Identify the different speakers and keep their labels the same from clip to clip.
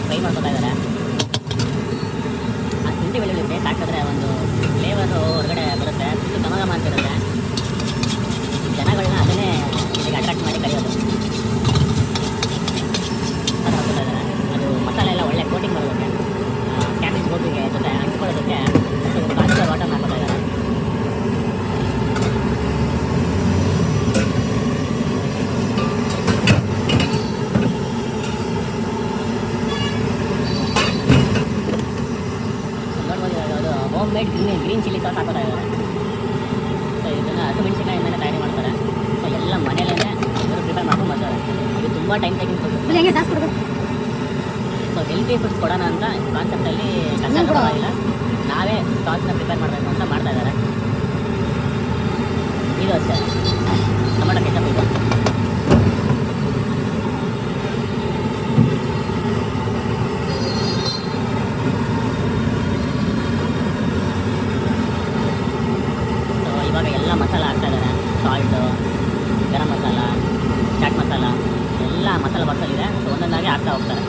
Speaker 1: Fry ಮಾಡ್ಕೊತಾ ಇದ್ದಾರೆ. ಆ ಶುಂಠಿ ಬೆಳ್ಳುಳ್ಳಿ ಪೇಸ್ಟ್ ಹಾಕಿದ್ರೆ ಒಂದು ಫ್ಲೇವರು ಹೊರಗಡೆ ಬರುತ್ತೆ, ಫುಲ್ಲು ಘಮ ಘಮ ಅಂತಿರುತ್ತೆ. ಜನಗಳನ್ನ ಅದನ್ನೇ ಇಲ್ಲಿಗೆ ಅಟ್ರಾಕ್ಟ್ ಮಾಡಿ ಕರೆಯೋದು. ಅದು ಹಾಕ್ಕೊತಾ ಇದ್ದಾರೆ. ಅದು ಮಸಾಲೆ ಎಲ್ಲ ಒಳ್ಳೆ ಕೋಟಿಂಗ್ ಬರೋದಕ್ಕೆ, ಕ್ಯಾಬೇಜ್ ಗೋಬಿಗೆ ಜೊತೆ ಅಂಟಿಕೊಳ್ಳೋದಕ್ಕೆ ಕಾಚು ವಾಟರ್ ಹಾಕ್ಕೊತಾ ಇದ್ದಾರೆ. Home made green chilli sauce ಹಾಕೋತಾ ಇದ್ದಾರೆ. ಸೊ ಇದನ್ನು ಹಸಿಮೆಣಸಿನಕಾಯಿಂದಲೇ ತಯಾರಿ ಮಾಡ್ತಾರೆ. ಸೊ ಎಲ್ಲ ಮನೆಯಲ್ಲೇ ಇವರು ಪ್ರಿಪೇರ್ ಮಾಡ್ಕೊಂಡು ಬರ್ತಾರೆ. ಇದು ತುಂಬ time taking food. So healthy foods ಕೊಡೋಣ ಅಂತ ಕಾನ್ಸೆಪ್ಟಲ್ಲಿ ಕಷ್ಟ ಪರವಾಗಿಲ್ಲ, ನಾವೇ ಸಾಸ್ನ ಪ್ರಿಪೇರ್ ಮಾಡಬೇಕು ಅಂತ ಮಾಡ್ತಾ ಇದ್ದಾರೆ. ಇದು ಅಷ್ಟೇ ಟೊಮೆಟೊ ಕೆಚಪ್ ಇದು. ಎಲ್ಲ ಮಸಾಲ ಹಾಕ್ತಾ ಇದ್ದಾರೆ. ಸಾಲ್ಟು, ಗರಂ ಮಸಾಲ, ಚಾಟ್ ಮಸಾಲ ಎಲ್ಲ ಮಸಾಲ ಬಾಕ್ಸಲ್ಲಿದೆ. ಸೊ ಒಂದೊಂದಾಗಿ ಹಾಕ್ತಾ ಹೋಗ್ತಾರೆ.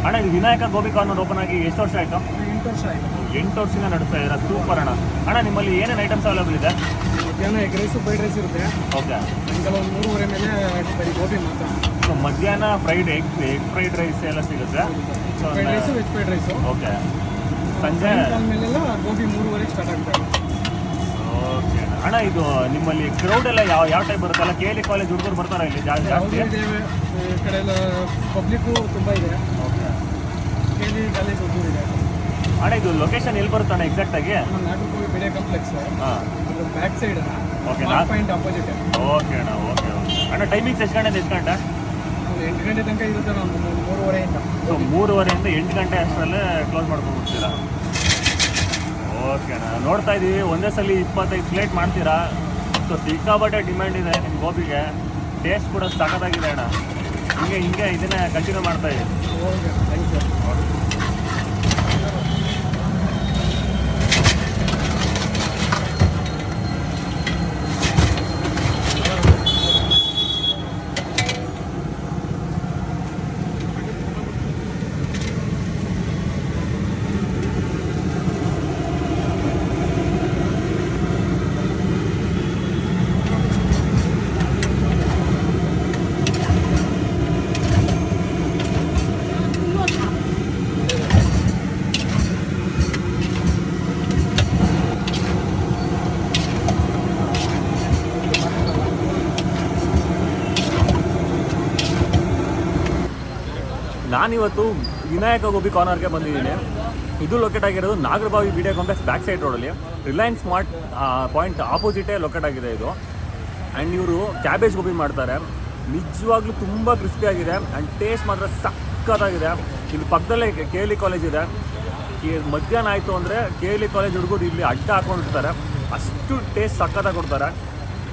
Speaker 2: ಅಣ್ಣ, ಇದು ವಿನಾಯಕ ಗೋಬಿ ಕಾರ್ನರ್ ಓಪನ್ ಆಗಿ ಎಷ್ಟು ವರ್ಷ ಆಯಿತು?
Speaker 3: 8 ವರ್ಷ ಆಯಿತು.
Speaker 2: 8 ವರ್ಷದಿಂದ ನಡೆಸ್ತಾ ಇದ್ದೀರಾ. ಸೂಪರ್ ಅಣ್ಣ. ಅಣ್ಣ, ನಿಮ್ಮಲ್ಲಿ ಏನೇನು ಐಟಮ್ಸ್ ಅವೈಲೇಬಲ್ ಇದೆ?
Speaker 3: ಮಧ್ಯಾಹ್ನ ಎಗ್ ರೈಸು ಫ್ರೈಡ್ ರೈಸ್ ಇರುತ್ತೆ.
Speaker 2: ಓಕೆ.
Speaker 3: ಸಾಯಂಕಾಲ ಒಂದು 3:30 ಮೇಲೆ ಬರೀ ಗೋಬಿ ಮಾತ್ರ.
Speaker 2: ಸೊ ಮಧ್ಯಾಹ್ನ ಎಗ್ ಫ್ರೈಡ್ ರೈಸ್ ಎಲ್ಲ ಸಿಗುತ್ತೆ.
Speaker 3: Fried rice, veg fried rice.
Speaker 2: Okay. ಸಂಜೆ
Speaker 3: ಮೇಲೆಲ್ಲ ಗೋಬಿ 3:30 ಸ್ಟಾರ್ಟ್ ಆಗ್ತದೆ.
Speaker 2: ಓಕೆ ಅಣ್ಣ, ಇದು ನಿಮ್ಮಲ್ಲಿ ಕ್ರೌಡ್ ಎಲ್ಲ ಯಾವ ಟೈಪ್ ಬರುತ್ತಲ್ಲ? KLE ಕಾಲೇಜ್ ಹುಡುಗರು ಬರ್ತಾರೆ ಇಲ್ಲಿ ಜಾಸ್ತಿ?
Speaker 3: ಈ ಕಡೆ ಎಲ್ಲ ಪಬ್ಲಿಕ್ಕು ತುಂಬ ಇದೆ.
Speaker 2: ಓಕೆ.
Speaker 3: KLE ಕಾಲೇಜ್ ಹುಡುಗರು ಇದೆ.
Speaker 2: ಅಣ್ಣ, ಇದು ಲೊಕೇಶನ್ ಎಲ್ಲಿ ಬರುತ್ತೆ ಅಣ್ಣ ಎಕ್ಸಾಕ್ಟಾಗಿ?
Speaker 3: ನಾಗರಕೋವಿ ಬಿಡೆ ಕಾಂಪ್ಲೆಕ್ಸ್.
Speaker 2: ಹಾಂ,
Speaker 3: ಅದು back side.
Speaker 2: Okay.
Speaker 3: Point opposite.
Speaker 2: Okay ಅಣ್ಣ. ಓಕೆ. ಅಣ್ಣ, ಟೈಮಿಂಗ್ಸ್ ಎಷ್ಟು ಗಂಟೆ ಎಷ್ಟು ಗಂಟೆ?
Speaker 3: 8 ಗಂಟೆ ತನಕ ಇರುತ್ತೆ. ನಾವು 3:30ಇಂದ.
Speaker 2: ಸೊ 3:30ಇಂದ 8 ಗಂಟೆ ಅಷ್ಟರಲ್ಲೇ ಕ್ಲೋಸ್ ಮಾಡ್ಕೊಂಡ್ಬಿಡ್ತೀರಾ? ಓಕೆ ಅಣ್ಣ. ನೋಡ್ತಾ ಇದ್ದೀವಿ ಒಂದೇ ಸಲ 25 ಪ್ಲೇಟ್ ಮಾಡ್ತೀರಾ. ಸೊ ಸಿಕ್ಕಾಪಟ್ಟೆ ಡಿಮ್ಯಾಂಡ್ ಇದೆ ನಿಮ್ಮ ಗೋಬಿಗೆ. ಟೇಸ್ಟ್ ಕೂಡ ಸಖತ್ತಾಗಿದೆ ಅಣ್ಣ. ಹಿಂಗೆ ಇದನ್ನೇ ಕಂಟಿನ್ಯೂ ಮಾಡ್ತಾ ಇದ್ದೀವಿ.
Speaker 3: Okay, thank you.
Speaker 2: ನಾನಿವತ್ತು ವಿನಾಯಕ ಗೋಬಿ ಕಾರ್ನರ್ಗೆ ಬಂದಿದ್ದೀನಿ. ಇದು ಲೊಕೇಟ್ ಆಗಿರೋದು ನಾಗರಬಾವಿ ಬಿಡೆ ಕಾಂಪ್ಲೆಕ್ಸ್ ಬ್ಯಾಕ್ ಸೈಡ್ ರೋಡಲ್ಲಿ, ರಿಲಯನ್ಸ್ ಸ್ಮಾರ್ಟ್ ಪಾಯಿಂಟ್ ಆಪೋಸಿಟೇ ಲೊಕೇಟ್ ಆಗಿದೆ ಇದು. ಆ್ಯಂಡ್ ಇವರು ಕ್ಯಾಬೇಜ್ ಗೋಬಿ ಮಾಡ್ತಾರೆ. ನಿಜವಾಗ್ಲೂ ತುಂಬ ಕ್ರಿಸ್ಪಿಯಾಗಿದೆ ಆ್ಯಂಡ್ ಟೇಸ್ಟ್ ಮಾತ್ರ ಸಕ್ಕತ್ತಾಗಿದೆ. ಇಲ್ಲಿ ಪಕ್ಕದಲ್ಲೇ KLE ಕಾಲೇಜ್ ಇದೆ. ಮಧ್ಯಾಹ್ನ ಆಯಿತು ಅಂದರೆ KLE ಕಾಲೇಜ್ ಹುಡುಗರು ಇಲ್ಲಿ ಅಡ್ಡ ಹಾಕೊಂಡಿರ್ತಾರೆ. ಅಷ್ಟು ಟೇಸ್ಟ್ ಸಕ್ಕತ್ತಾಗಿ ಕೊಡ್ತಾರೆ.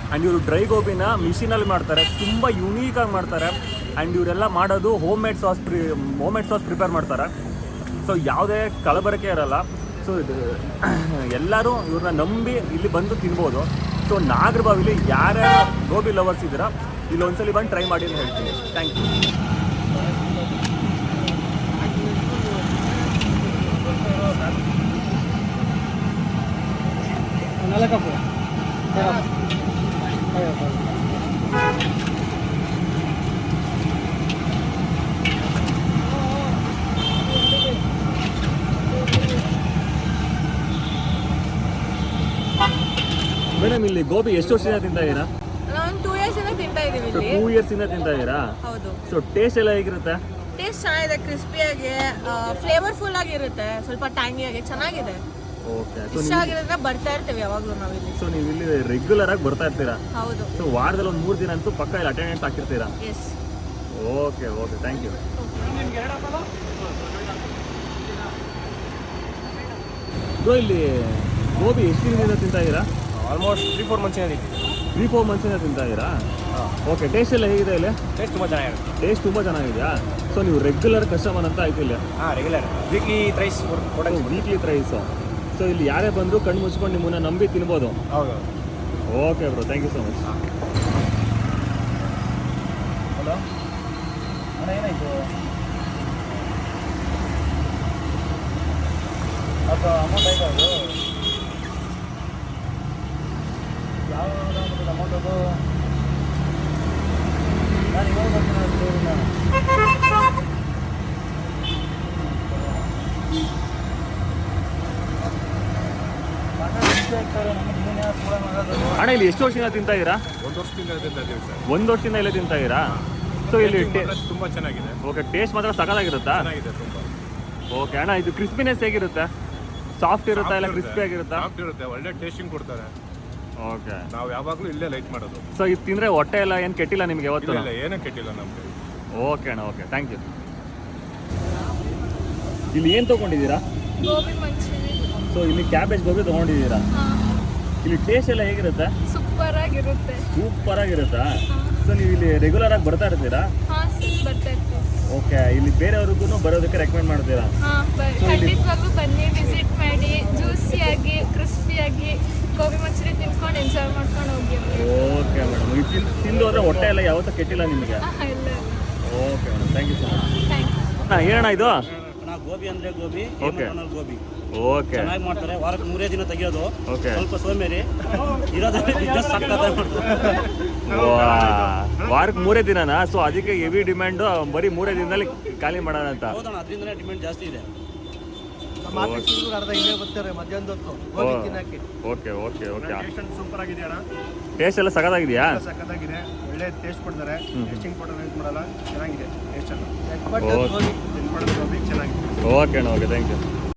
Speaker 2: ಆ್ಯಂಡ್ ಇವರು ಡ್ರೈ ಗೋಬಿನ ಮಿಷಿನಲ್ಲಿ ಮಾಡ್ತಾರೆ, ತುಂಬ ಯುನೀಕಾಗಿ ಮಾಡ್ತಾರೆ. ಆ್ಯಂಡ್ ಇವರೆಲ್ಲ ಮಾಡೋದು ಹೋಮ್ ಮೇಡ್ ಸಾಸ್ ಪ್ರಿಪೇರ್ ಮಾಡ್ತಾರೆ. ಸೊ ಯಾವುದೇ ಕಲಬೆರಕೆ ಇರಲ್ಲ. ಸೊ ಇದು ಎಲ್ಲರೂ ಇವ್ರನ್ನ ನಂಬಿ ಇಲ್ಲಿ ಬಂದು ತಿನ್ಬೋದು. ಸೊ ನಾಗರಬಾವಿಲಿ ಯಾರ್ಯಾರು ಗೋಬಿ ಲವರ್ಸ್ ಇದ್ದೀರಾ ಇಲ್ಲಿ ಒಂದ್ಸಲಿ ಬಂದು ಟ್ರೈ ಮಾಡಿ ಅಂತ ಹೇಳ್ತೀನಿ. Thank you. ಮೇಡಮ್, ಇಲ್ಲಿ ಗೋಬಿ ಎಷ್ಟು ವರ್ಷದಿಂದ ತಿಂತಾ ಇದ್ದೀರಾ?
Speaker 4: ನಾವು 2 ಇಯರ್ಸ್ ಇಂದ ತಿಂತಾ ಇದೀವಿ
Speaker 2: ಸೊ
Speaker 4: ಇಲ್ಲಿ.
Speaker 2: 2 ಇಯರ್ಸ್ ಇಂದ ತಿಂತಾ ಇದ್ದೀರಾ?
Speaker 4: ಹೌದು.
Speaker 2: ಸೊ ಟೇಸ್ಟ್ ಎಲ್ಲ ಹೇಗಿರುತ್ತೆ?
Speaker 4: ಟೇಸ್ಟ್ ಚೆನ್ನಾಗಿದೆ, ಕ್ರಿಸ್ಪಿಯಾಗಿ, ಫ್ಲೇವರ್ಫುಲ್ ಆಗಿರುತ್ತೆ, ಸ್ವಲ್ಪ ಟ್ಯಾಂಗಿ ಆಗಿ ಚೆನ್ನಾಗಿದೆ.
Speaker 2: ಓಕೆ.
Speaker 4: ಇಷ್ಟ ಆಗಿರೋದ್ರಿಂದ ಬರ್ತಾ ಇರ್ತೀವಿ ಯಾವಾಗಲೂ ನಾವಿಲ್ಲಿ.
Speaker 2: ಸೊ ನೀವು ಇಲ್ಲಿ ರೆಗ್ಯುಲರ್ ಆಗಿ ಬರ್ತಾ ಇರ್ತೀರಾ?
Speaker 4: ಹೌದು.
Speaker 2: ಸೊ ವಾರದಲ್ಲಿ ಒಂದು 3 ದಿನ ಅಂತೂ ಪಕ್ಕ ಇಲ್ಲಿ ಅಟೆಂಡೆನ್ಸ್ ಹಾಕಿರ್ತೀರಾ?
Speaker 4: ಎಸ್.
Speaker 2: ಓಕೆ. Thank you. ಇಲ್ಲಿ ಗೋಬಿ ಎಷ್ಟು ದಿನದಿಂದ ತಿಂತಾ ಇದ್ದೀರಾ?
Speaker 3: ಆಲ್ಮೋಸ್ಟ್ 3-4 ಮಂತ್ಸ್ ಇದೆ.
Speaker 2: 3-4 ಮಂತ್ಸಿಂದ ತಿಂತಾ ಇದ್ದೀರಾ? ಓಕೆ. ಟೇಸ್ಟ್ ಎಲ್ಲ ಹೇಗಿದೆ ಇಲ್ಲಿ?
Speaker 3: ಟೇಸ್ಟ್ ತುಂಬ ಚೆನ್ನಾಗಿದೆ.
Speaker 2: ಟೇಸ್ಟ್ ತುಂಬ ಚೆನ್ನಾಗಿದೆಯಾ? ಸೊ ನೀವು ರೆಗ್ಯುಲರ್ ಕಸ್ಟಮರ್ ಅಂತ ಆಯ್ತು ಇಲ್ಲಿ?
Speaker 3: ಹಾಂ, regular weekly thrice
Speaker 2: weekly thrice. So ಇಲ್ಲಿ ಯಾರೇ ಬಂದು ಕಣ್ಣು ಮುಚ್ಕೊಂಡು ನಿಮ್ಮನ್ನ ನಂಬಿ ತಿನ್ಬೋದು?
Speaker 3: ಹೌದು.
Speaker 2: Okay bro, thank you so much. ಅದು ಅಮೌಂಟ್ ಆಯ್ತು ಅದು ಯಾವ ಅಮೌಂಟ್ ಅದು ನಾನು ಇವಾಗ ಬರ್ತೀನಿ ಅಣ್ಣ ಇಲ್ಲಿ ಎಷ್ಟು ವರ್ಷದಿಂದ ತಿಂತಾ ಇದ್ದೀರಾ?
Speaker 5: 1 ವರ್ಷದಿಂದ ತಿಂತಾ ಇದ್ದೀವಿ ಸರ್.
Speaker 2: 1 ವರ್ಷದಿಂದ ಇಲ್ಲೇ ತಿಂತಾ ಇದ್ದೀರಾ? ಸೊ ಇಲ್ಲಿ
Speaker 5: ತುಂಬಾ ಚೆನ್ನಾಗಿದೆ.
Speaker 2: ಓಕೆ, ಟೇಸ್ಟ್ ಮಾತ್ರ ಸಖತ್ತಾಗಿರುತ್ತಾ?
Speaker 5: ಚೆನ್ನಾಗಿದೆ ತುಂಬಾ.
Speaker 2: ಓಕೆ ಅಣ್ಣ, ಇದು ಕ್ರಿಸ್ಪಿನೆಸ್ ಹೇಗಿರುತ್ತೆ? ಸಾಫ್ಟ್ ಇರುತ್ತಾ ಇಲ್ಲ ಕ್ರಿಸ್ಪಿ ಆಗಿರುತ್ತಾ?
Speaker 5: ಸಾಫ್ಟ್ ಇರುತ್ತೆ, ಒಳ್ಳೆ ಟೇಸ್ಟಿಂಗ್ ಕೊಡ್ತಾರೆ.
Speaker 2: ಓಕೆ,
Speaker 5: ನಾವು ಯಾವಾಗಲೂ ಇಲ್ಲೇ ಲೈಕ್ ಮಾಡೋದು.
Speaker 2: ಸೊ ಇದು ತಿಂದರೆ ಹೊಟ್ಟೆ ಎಲ್ಲ ಏನು ಕೆಟ್ಟಿಲ್ಲ ನಿಮಗೆ ಯಾವತ್ತು?
Speaker 5: ಇಲ್ಲ ಏನೂ ಕೆಟ್ಟಿಲ್ಲ ನಮಗೆ.
Speaker 2: ಓಕೆ ಅಣ್ಣ, ಓಕೆ, ಥ್ಯಾಂಕ್ ಯು. ಇಲ್ಲಿ ಏನು ತೊಗೊಂಡಿದ್ದೀರಾ?
Speaker 6: ಗೋಬಿ ಮಂಚೂರಿ.
Speaker 2: ಸೊ ಇಲ್ಲಿ ಕ್ಯಾಬೇಜ್ ಗೋಬಿ ತೊಗೊಂಡಿದ್ದೀರಾ? ಇಲ್ಲಿ ಟೇಸ್ಟ್ ಎಲ್ಲ ಹೇಗಿರುತ್ತೆ?
Speaker 6: ಸೂಪರ್ ಆಗಿರುತ್ತೆ.
Speaker 2: ಸೂಪರ್ ಆಗಿರುತ್ತಾ? ಸೊ ನೀವು ಇಲ್ಲಿ ರೆಗ್ಯುಲರ್ ಆಗಿ ಬರ್ತಾ ಇರ್ತೀರಾ?
Speaker 6: ಹಾಂ ಬರ್ತಾ ಇರ್ತೀವಿ.
Speaker 2: ಓಕೆ, ಇಲ್ಲಿ ಬೇರೆಯವ್ರಿಗೂ ಬರೋದಕ್ಕೆ ರೆಕಮೆಂಡ್ ಮಾಡ್ತೀರಾ?
Speaker 6: ಹಾಂ ಖಂಡಿತವಾಗ್ಲೂ ಬನ್ನಿ, ವಿಸಿಟ್ ಮಾಡಿ, ಜ್ಯೂಸಿಯಾಗಿ ಕ್ರಿಸ್ಪಿಯಾಗಿ ಗೋಬಿ ಮಂಚೂರಿ ತಿನ್ಕೊಂಡು ಎಂಜಾಯ್ ಮಾಡ್ಕೊಂಡು ಹೋಗಿ.
Speaker 2: ಓಕೆ ಮೇಡಮ್, ಇದು ತಿಂದು ಹೋದ್ರೆ ಹೊಟ್ಟೆ ಎಲ್ಲ ಯಾವತ್ತೂ ಕೆಟ್ಟಿಲ್ಲ ನಿಮಗೆ?
Speaker 6: ಇಲ್ಲ.
Speaker 2: Okay madam, thank you so much.
Speaker 6: Thank you.
Speaker 2: ಏನಣ್ಣ ಇದು?
Speaker 7: ಗೋಬಿ ಅಂದ್ರೆ ಗೋಬಿ,
Speaker 2: ಓಕೆ
Speaker 7: ಗೋಬಿ
Speaker 2: ಓಕೆ
Speaker 7: ಚೆನ್ನಾಗಿ ಮಾಡ್ತಾರೆ. ವಾರಕ್ಕೆ 3 ದಿನ ತೆಗಿಯೋದು.
Speaker 2: ಓಕೆ,
Speaker 7: ಸ್ವಲ್ಪ ಸೋಮೇರಿ ಇರೋದ್ರೆ ಬಿಸ್ನೆಸ್ ಸಕ್ಕತ್ತಾಗಿ ಮಾಡ್ತಾರೆ.
Speaker 2: ವಾರಕ್ಕೆ 3 ದಿನನಾ? ಸೊ ಅದಕ್ಕೆ ಹೆವಿ ಡಿಮ್ಯಾಂಡು, ಬರೀ 3 ದಿನದಲ್ಲಿ ಖಾಲಿ ಮಾಡೋಣ ಅಂತ.
Speaker 7: ಹೌದಣ್ಣ, ಅದರಿಂದನೇ ಡಿಮ್ಯಾಂಡ್ ಜಾಸ್ತಿ ಇದೆ.
Speaker 3: ಅರ್ಧ ಇಲ್ಲೇ ಬರ್ತಾರೆ ಮಧ್ಯಾಹ್ನದ ಹೊತ್ತು ಗೋಬಿ ತಿನ್ನಕ್ಕೆ.
Speaker 2: ಓಕೆ ಓಕೆ ಓಕೆ,
Speaker 3: ಸೂಪರ್ ಆಗಿದೆಯಣ್ಣ,
Speaker 2: ಟೇಸ್ಟ್ ಎಲ್ಲ ಸಖತ್ತಾಗಿದೆಯಾ?
Speaker 3: ಸಕ್ಕತ್ತಾಗಿದೆ, ಒಳ್ಳೆ ಟೇಸ್ಟ್ ಕೊಡ್ತಾರೆ. ಟೇಸ್ಟಿಂಗ್ ಪೌಡರ್ ಯೂಸ್ ಮಾಡಲ್ಲ, ಚೆನ್ನಾಗಿದೆ ಟೇಸ್ಟ್ ಎಲ್ಲ.
Speaker 2: ಓಕೆ
Speaker 3: ಗೋಬಿ ಚೆನ್ನಾಗಿದೆ.
Speaker 2: ಓಕೆ ಅಣ್ಣ, ಓಕೆ, ಥ್ಯಾಂಕ್ ಯು.